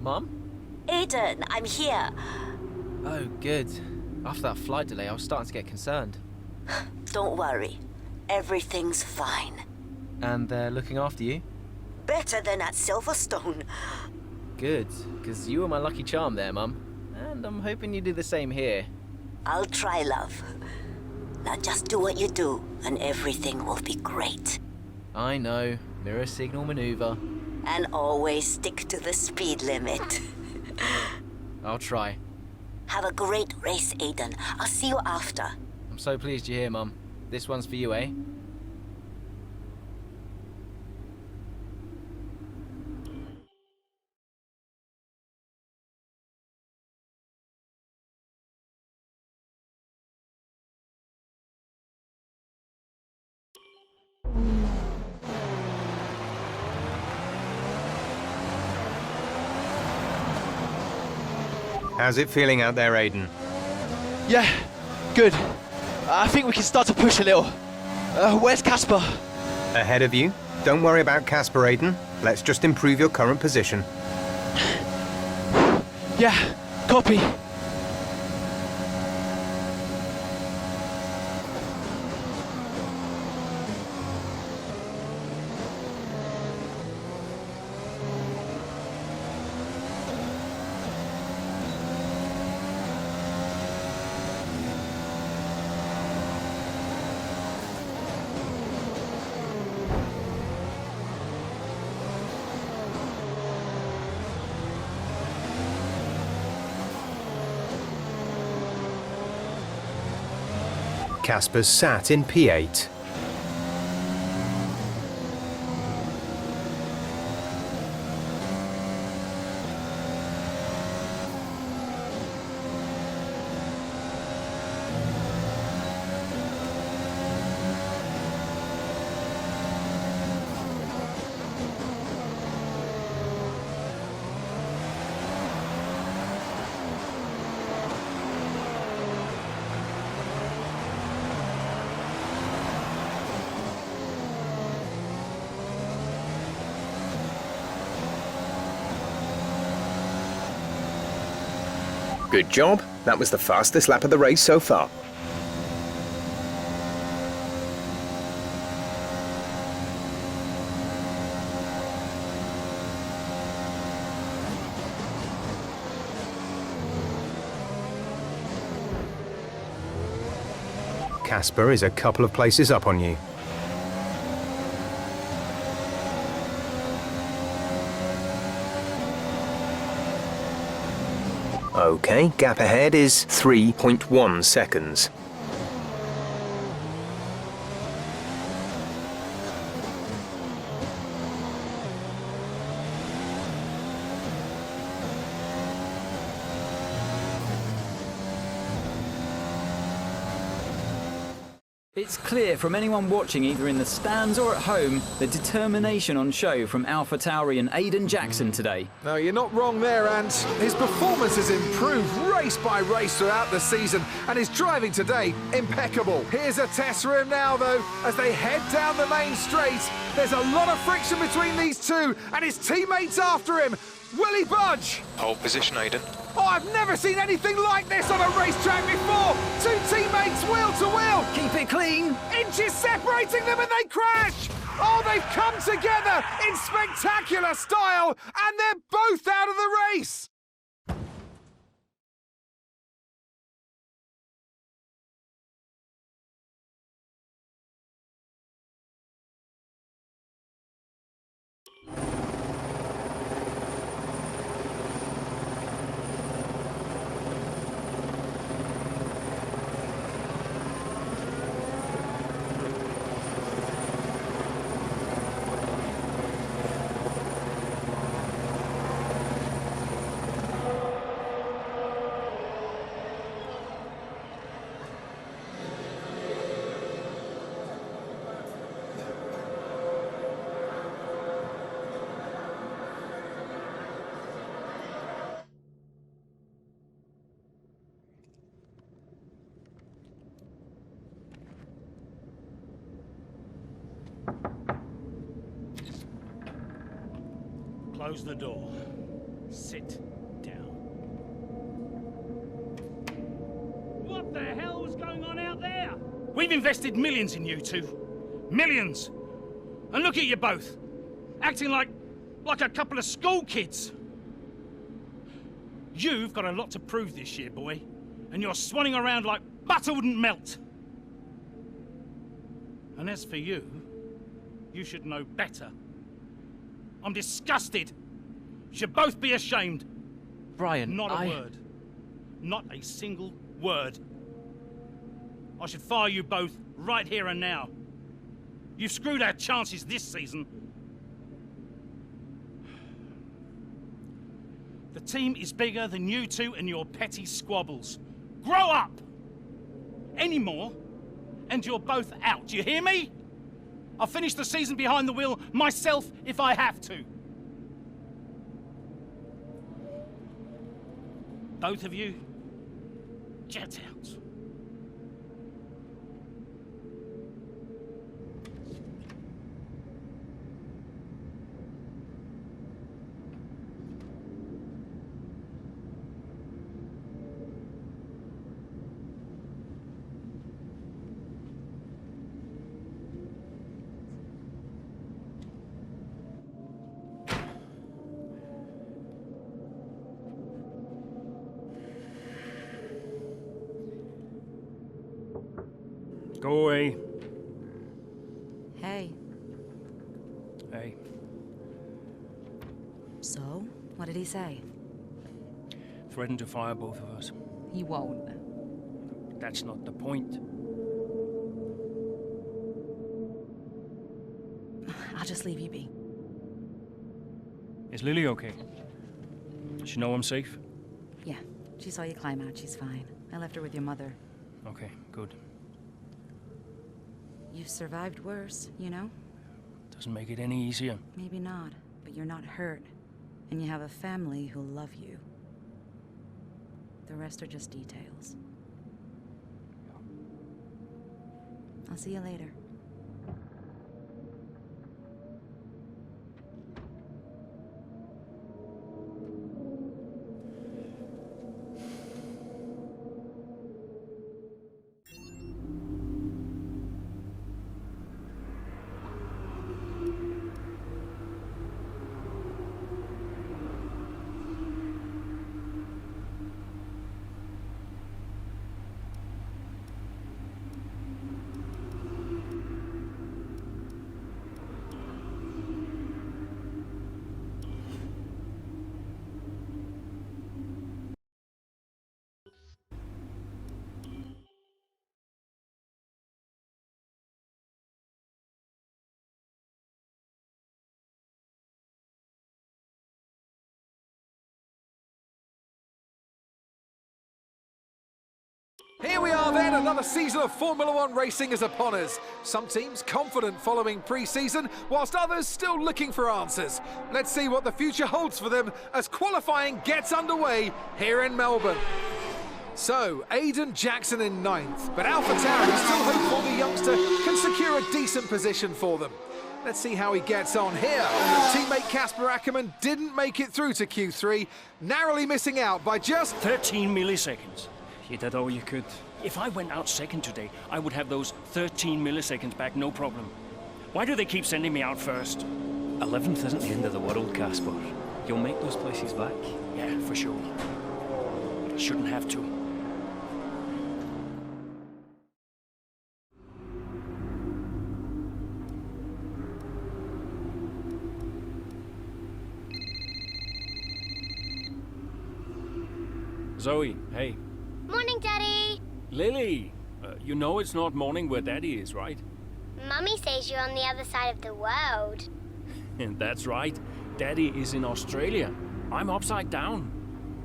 Mum? Aiden, I'm here. Oh, good. After that flight delay, I was starting to get concerned. Don't worry. Everything's fine. And they're looking after you? Better than at Silverstone. Good, because you were my lucky charm there, Mum. And I'm hoping you do the same here. I'll try, love. Now just do what you do, and everything will be great. I know. Mirror signal maneuver. And always stick to the speed limit. I'll try. Have a great race, Aiden. I'll see you after. I'm so pleased you're here, Mum. This one's for you, eh? How's it feeling out there, Aiden? Yeah, good. I think we can start to push a little. Where's Casper? Ahead of you? Don't worry about Casper, Aiden. Let's just improve your current position. Yeah, copy. Casper's sat in P8. Good job. That was the fastest lap of the race so far. Casper is a couple of places up on you. Okay, gap ahead is 3.1 seconds. It's clear from anyone watching either in the stands or at home the determination on show from Alpha Tauri and Aiden Jackson today. No, you're not wrong there, Ant. His performance has improved race by race throughout the season, and his driving today, impeccable. Here's a test for him now, though, as they head down the main straight. There's a lot of friction between these two, and his teammates after him. Will he budge? Hold position, Aiden. Oh, I've never seen anything like this on a racetrack before! Two teammates wheel to wheel! Keep it clean! Inches separating them and they crash! Oh, they've come together in spectacular style, and they're both out of the race! Close the door. Sit down. What the hell is going on out there? We've invested millions in you two. Millions. And look at you both. Acting like a couple of school kids. You've got a lot to prove this year, boy. And you're swanning around like butter wouldn't melt. And as for you, you should know better. I'm disgusted. You should both be ashamed. Brian, Not a word. Not a single word. I should fire you both right here and now. You've screwed our chances this season. The team is bigger than you two and your petty squabbles. Grow up! Any more, and you're both out. You hear me? I'll finish the season behind the wheel myself if I have to. Both of you, get out. Go away. Hey. Hey. So, what did he say? Threatened to fire both of us. He won't. That's not the point. I'll just leave you be. Is Lily okay? Does she know I'm safe? Yeah, she saw you climb out. She's fine. I left her with your mother. Okay, good. You've survived worse, you know? Doesn't make it any easier. Maybe not, but you're not hurt. And you have a family who love you. The rest are just details. I'll see you later. Here we are then, another season of Formula One racing is upon us. Some teams confident following pre-season, whilst others still looking for answers. Let's see what the future holds for them as qualifying gets underway here in Melbourne. So, Aiden Jackson in 9th, but AlphaTauri still hopeful the youngster can secure a decent position for them. Let's see how he gets on here. Teammate Casper Ackerman didn't make it through to Q3, narrowly missing out by just 13 milliseconds. You did all you could. If I went out second today, I would have those 13 milliseconds back, no problem. Why do they keep sending me out first? 11th isn't the end of the world, Casper. You'll make those places back. Yeah, for sure. But I shouldn't have to. Zoe, hey. Morning, Daddy. Lily! You know it's not morning where Daddy is, right? Mummy says you're on the other side of the world. And that's right. Daddy is in Australia. I'm upside down.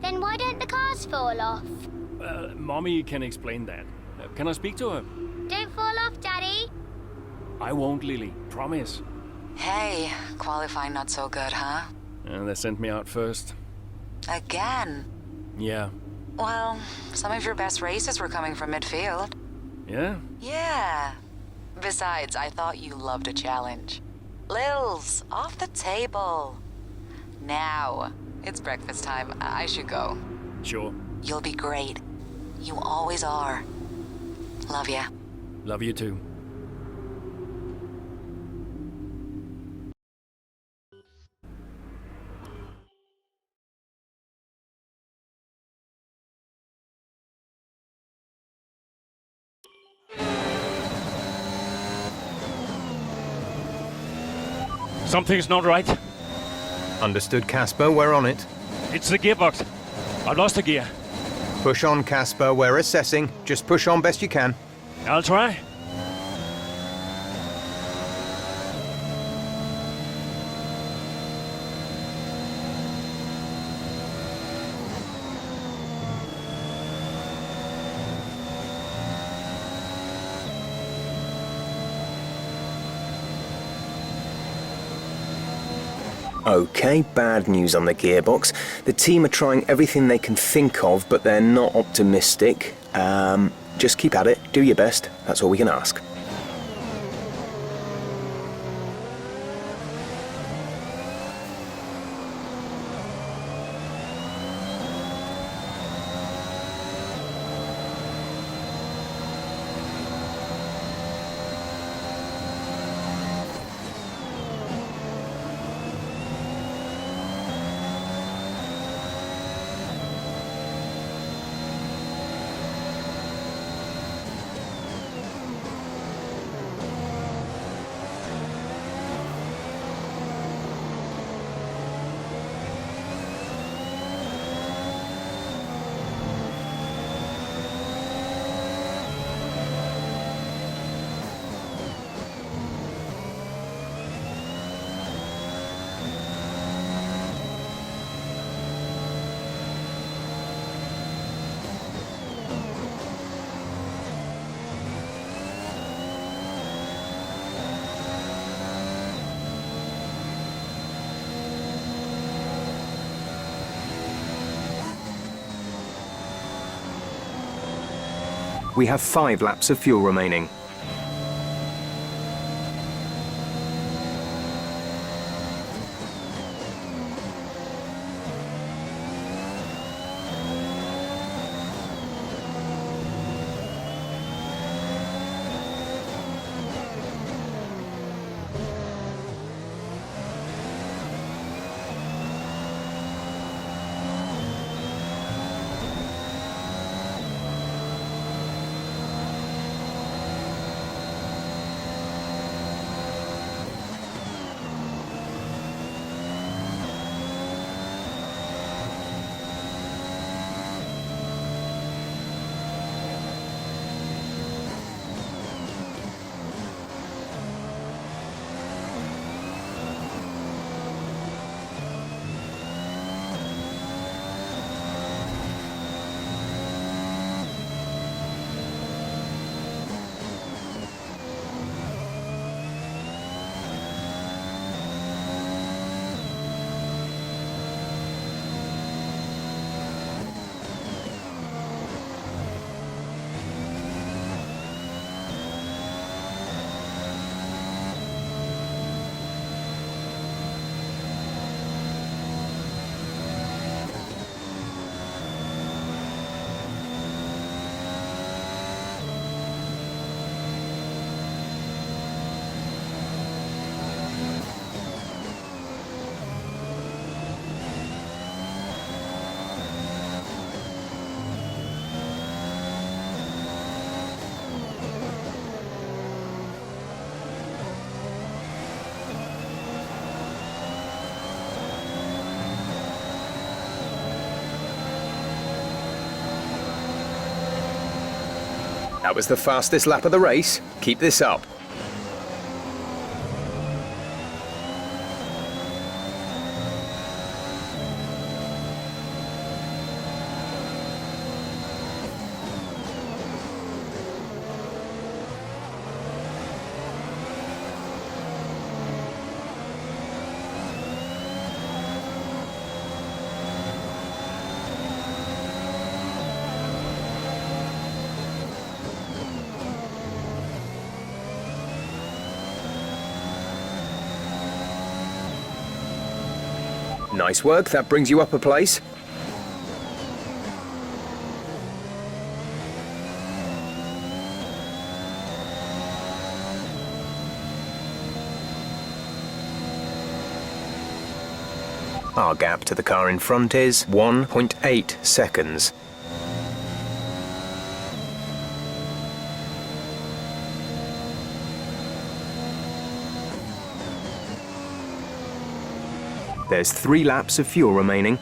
Then why don't the cars fall off? Mommy can explain that. Can I speak to her? Don't fall off, Daddy. I won't, Lily. Promise. Hey, qualifying not so good, huh? They sent me out first. Again? Yeah. Well, some of your best races were coming from midfield. Yeah? Yeah. Besides, I thought you loved a challenge. Lils, off the table. Now, it's breakfast time. I should go. Sure. You'll be great. You always are. Love ya. Love you too. Something's not right. Understood, Casper. We're on it. It's the gearbox. I've lost a gear. Push on, Casper. We're assessing. Just push on best you can. I'll try. Okay, bad news on the gearbox. The team are trying everything they can think of, but they're not optimistic. Just keep at it, do your best, that's all we can ask. We have 5 laps of fuel remaining. That was the fastest lap of the race. Keep this up. Nice work, that brings you up a place. Our gap to the car in front is 1.8 seconds. There's 3 laps of fuel remaining.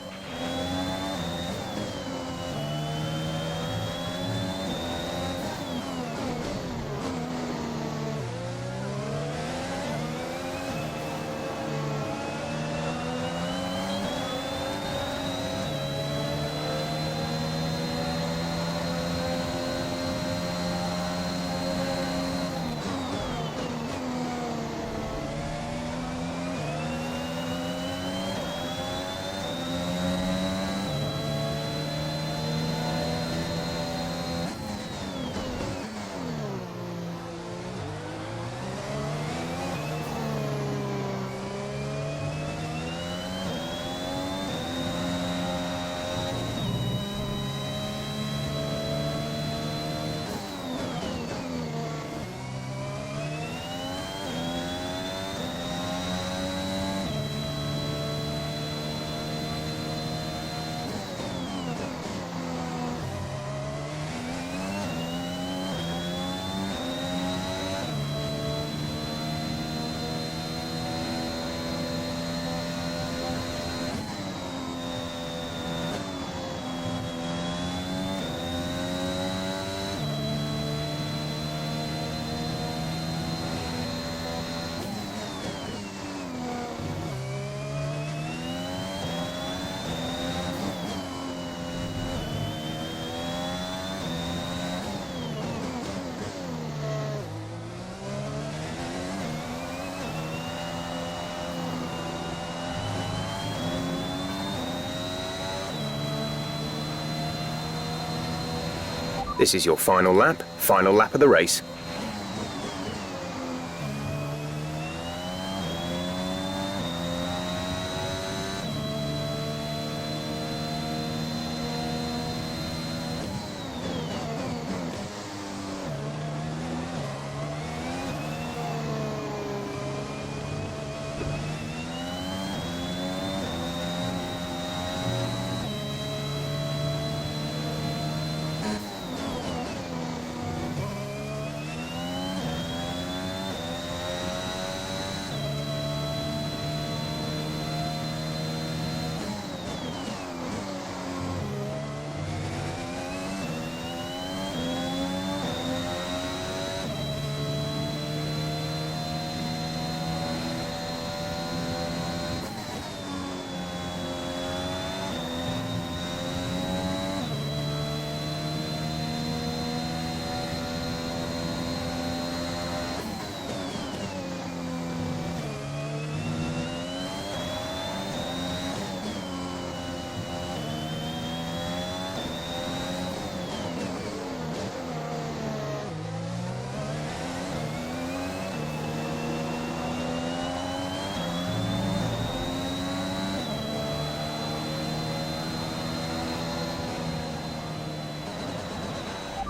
This is your final lap of the race.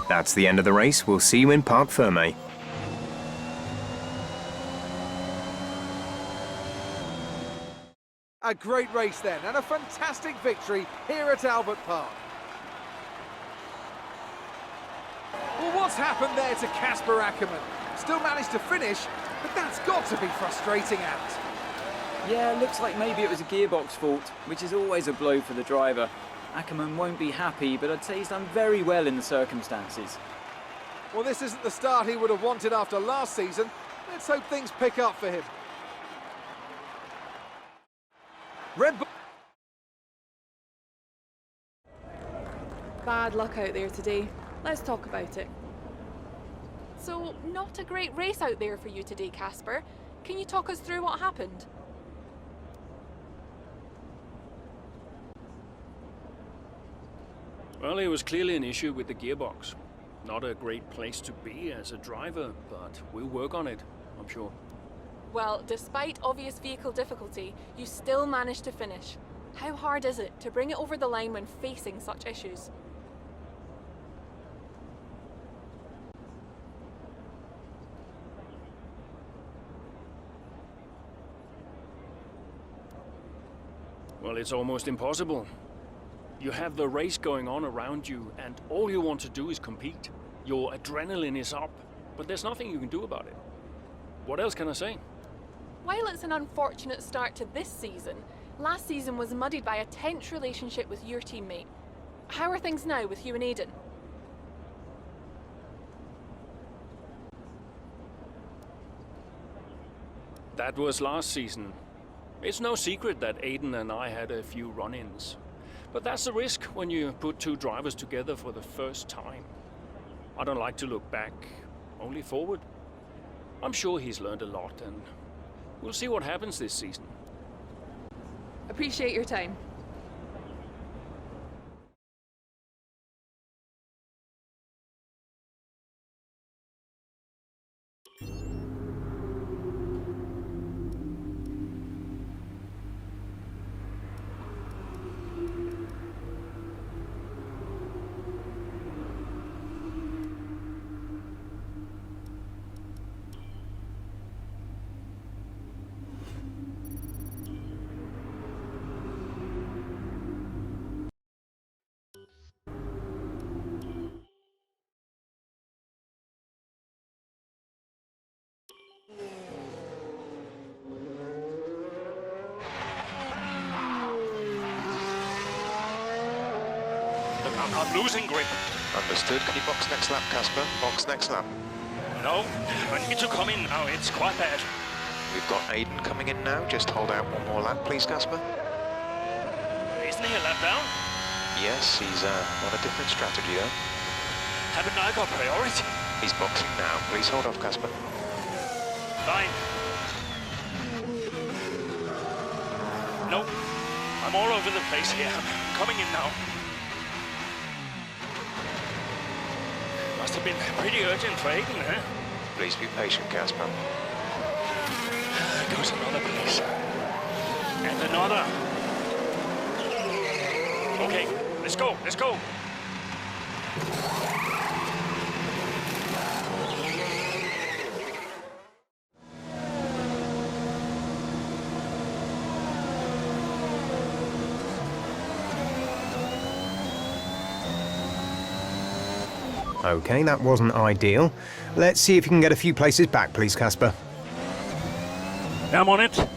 That's the end of the race. We'll see you in Parc Fermé. A great race then, and a fantastic victory here at Albert Park. Well, what's happened there to Casper Ackermann? Still managed to finish, but that's got to be frustrating out. Yeah, looks like maybe it was a gearbox fault, which is always a blow for the driver. Ackermann won't be happy, but I'd say he's done very well in the circumstances. Well, this isn't the start he would have wanted after last season. Let's hope things pick up for him. Red Bull. Bad luck out there today. Let's talk about it. So, not a great race out there for you today, Casper. Can you talk us through what happened? Well, it was clearly an issue with the gearbox. Not a great place to be as a driver, but we'll work on it, I'm sure. Well, despite obvious vehicle difficulty, you still managed to finish. How hard is it to bring it over the line when facing such issues? Well, it's almost impossible. You have the race going on around you, and all you want to do is compete. Your adrenaline is up, but there's nothing you can do about it. What else can I say? While it's an unfortunate start to this season, last season was muddied by a tense relationship with your teammate. How are things now with you and Aiden? That was last season. It's no secret that Aiden and I had a few run-ins. But that's the risk when you put two drivers together for the first time. I don't like to look back, only forward. I'm sure he's learned a lot, and we'll see what happens this season. Appreciate your time. I'm losing grip. Understood. Can you box next lap, Casper? Box next lap. No, I need to come in now. It's quite bad. We've got Aiden coming in now. Just hold out one more lap, please, Casper. Isn't he a lap down? Yes, he's on a different strategy, though. Haven't I got priority? He's boxing now. Please hold off, Casper. Fine. No, I'm all over the place here. I'm coming in now. Must have been pretty urgent for Aiden, huh? Please be patient, Casper. There goes another place. And another. Okay, let's go, let's go. Okay, that wasn't ideal. Let's see if you can get a few places back, please, Casper. I'm on it.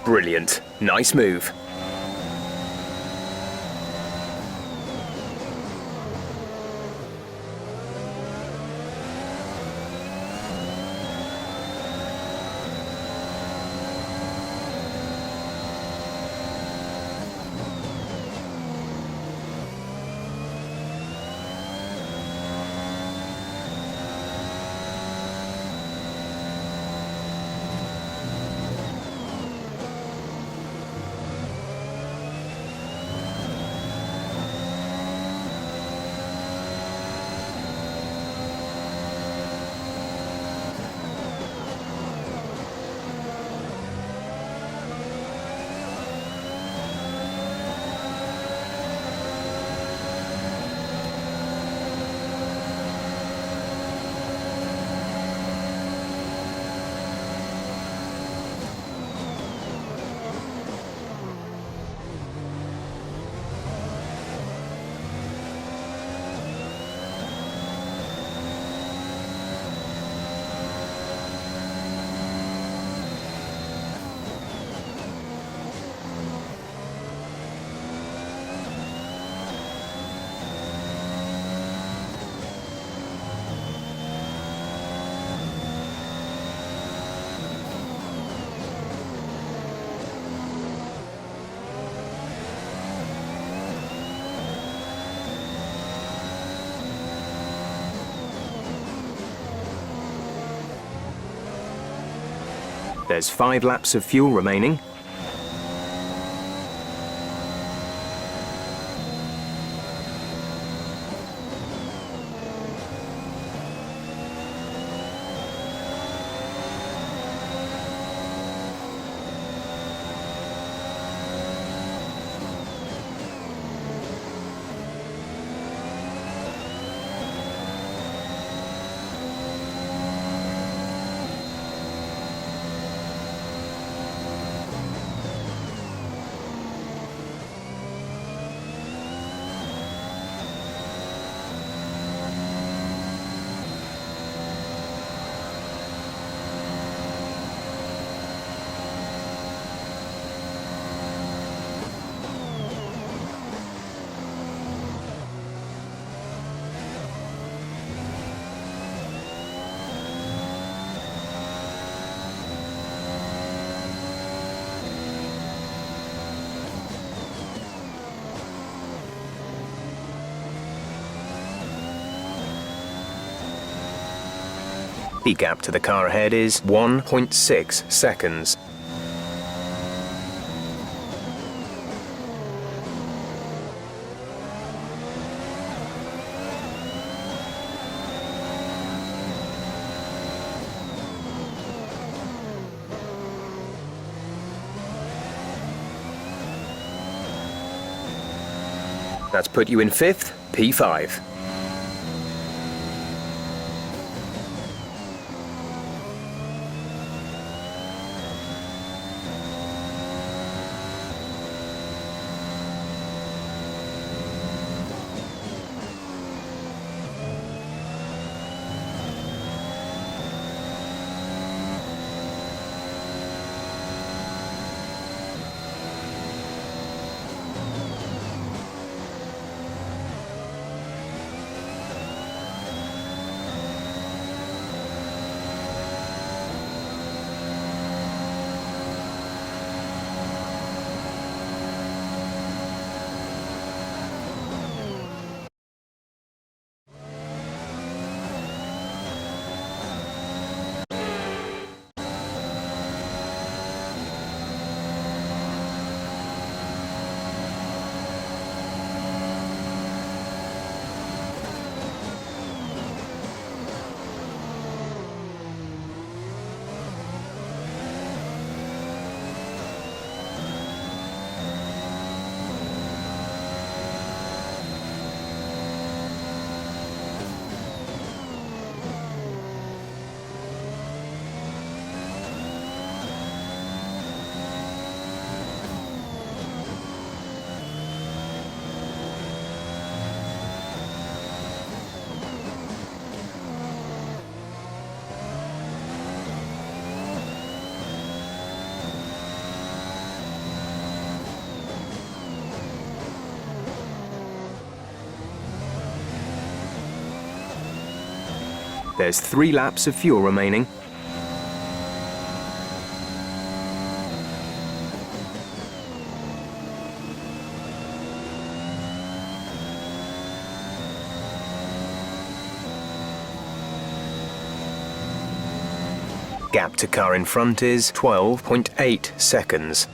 Brilliant. Nice move. There's 5 laps of fuel remaining. The gap to the car ahead is 1.6 seconds. That's put you in 5th, P5. There's 3 laps of fuel remaining. Gap to car in front is 12.8 seconds.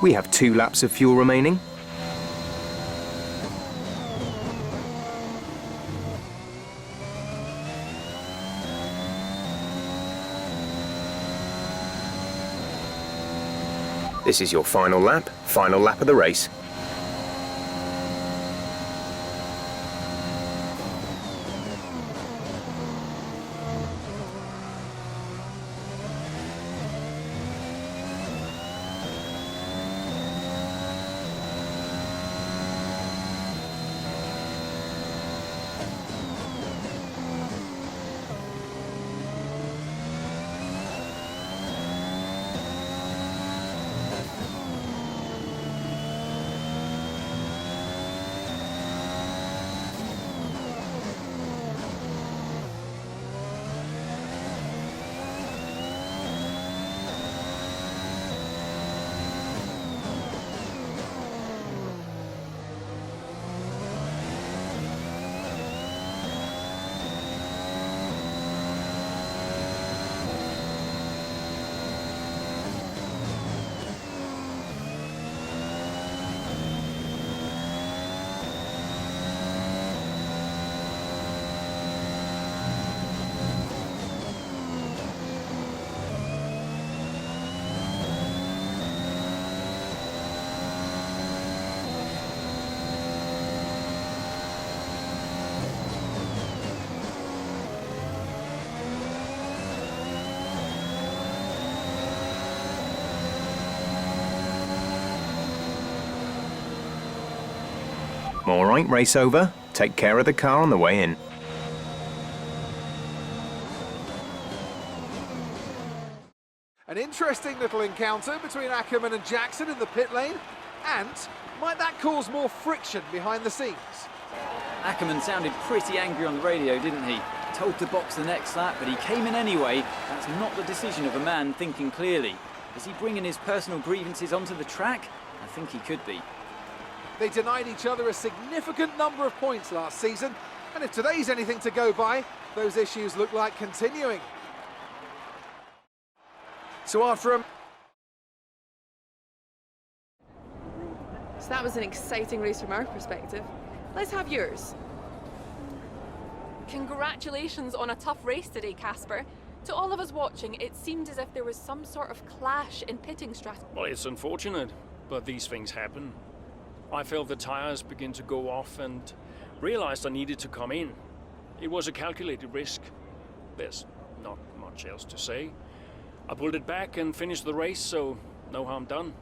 We have 2 laps of fuel remaining. This is your final lap of the race. All right, race over. Take care of the car on the way in. An interesting little encounter between Ackerman and Jackson in the pit lane. And might that cause more friction behind the scenes? Ackerman sounded pretty angry on the radio, didn't he? Told to box the next lap, but he came in anyway. That's not the decision of a man thinking clearly. Is he bringing his personal grievances onto the track? I think he could be. They denied each other a significant number of points last season, and if today's anything to go by, those issues look like continuing. So after a... So that was an exciting race from our perspective. Let's have yours. Congratulations on a tough race today, Casper. To all of us watching, it seemed as if there was some sort of clash in pitting strategy. Well, it's unfortunate, but these things happen. I felt the tires begin to go off and realized I needed to come in. It was a calculated risk. There's not much else to say. I pulled it back and finished the race, so no harm done.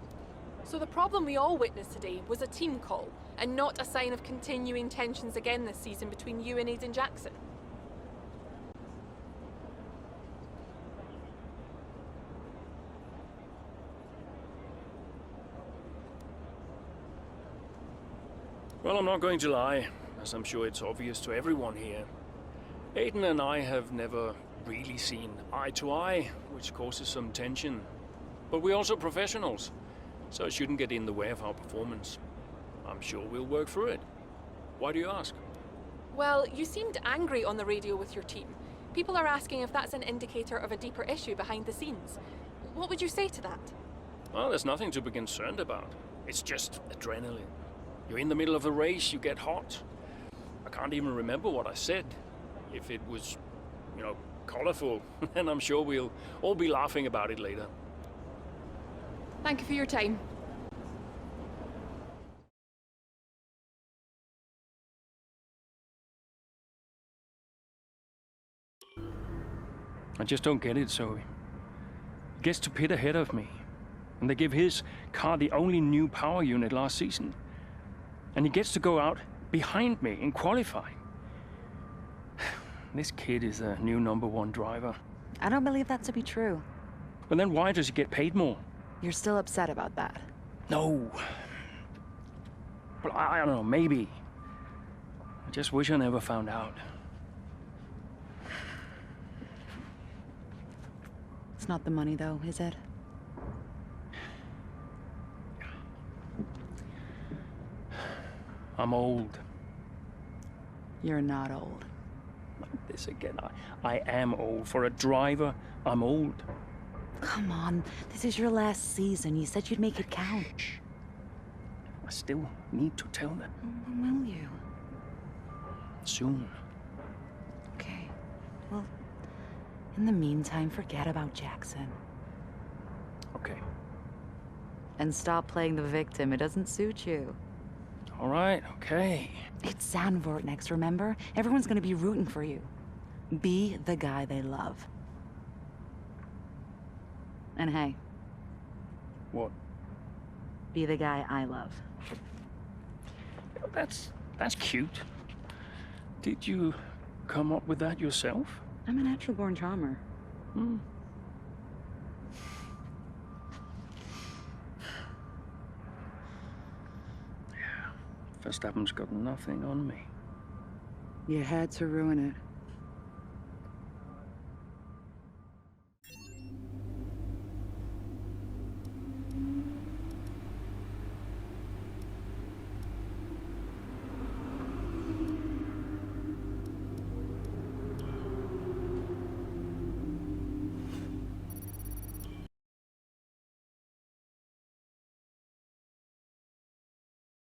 So the problem we all witnessed today was a team call, and not a sign of continuing tensions again this season between you and Aiden Jackson. Well, I'm not going to lie, as I'm sure it's obvious to everyone here. Aiden and I have never really seen eye to eye, which causes some tension. But we're also professionals, so it shouldn't get in the way of our performance. I'm sure we'll work through it. Why do you ask? Well, you seemed angry on the radio with your team. People are asking if that's an indicator of a deeper issue behind the scenes. What would you say to that? Well, there's nothing to be concerned about. It's just adrenaline. You're in the middle of a race, you get hot. I can't even remember what I said. If it was, colorful, then I'm sure we'll all be laughing about it later. Thank you for your time. I just don't get it, Zoe. He gets to pit ahead of me, and they give his car the only new power unit last season. And he gets to go out behind me in qualifying. This kid is the new #1 driver. I don't believe that to be true. But then why does he get paid more? You're still upset about that? No. But I don't know, maybe. I just wish I never found out. It's not the money, though, is it? I'm old. You're not old. Like this again. I am old. For a driver, I'm old. Come on, this is your last season. You said you'd make it count. I still need to tell them. When will you? Soon. Okay. Well, in the meantime, forget about Jackson. Okay. And stop playing the victim. It doesn't suit you. All right, okay. It's Zandvoort next, remember? Everyone's gonna be rooting for you. Be the guy they love. And hey. What? Be the guy I love. That's cute. Did you come up with that yourself? I'm a natural-born charmer. Hmm. Yeah. Verstappen's got nothing on me. You had to ruin it.